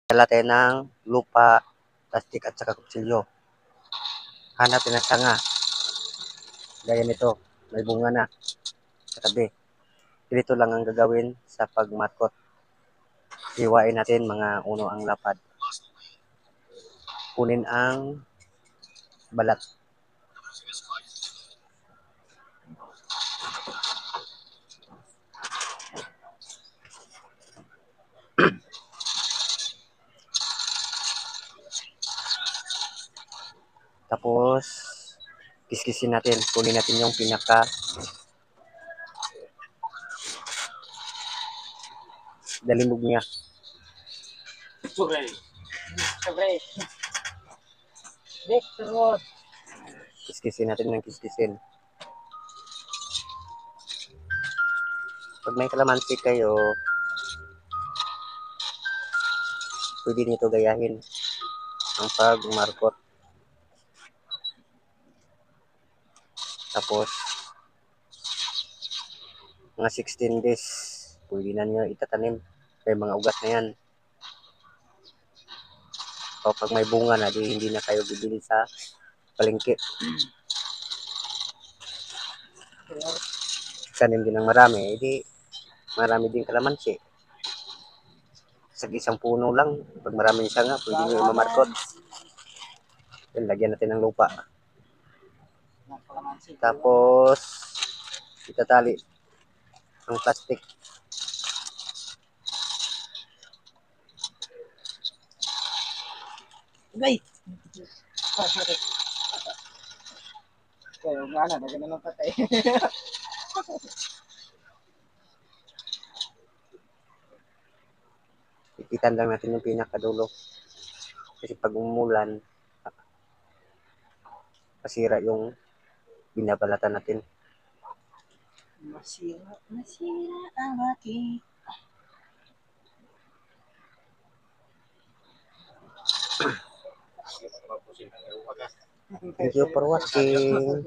Dala tayo ng lupa, plastic at saka kutsilyo. Hanap tayo ng sanga. Gaya nito, may bunga na sa tabi. Ganito lang ang gagawin sa pagmatkot. Iwain natin mga uno ang lapad. Kunin ang balat. Tapos, kiskisin natin. Kunin natin yung pinaka dalimog niya. Kiskisin natin ng kiskisin. Pag may kalamansi kayo, pwede nito gayahin ang pagmarkot. Tapos, mga 16 days, pwede na nyo itatanim. Kaya mga ugat na yan. O pag may bunga na, di hindi na kayo bibili sa palengke. Tanim din ng marami, edi marami din kalamansi. Sa isang puno lang, pag maraming sanga, pwede nyo imamarkot. Then, lagyan natin ng lupa. Tapos, itatali ang plastic. Gay! Kaya nga na, nagano ng patay. Ipitan lang natin yung pinakadulo. Kasi pag umulan, masira yung binabalatan natin. Masira ang aking. Thank you for watching.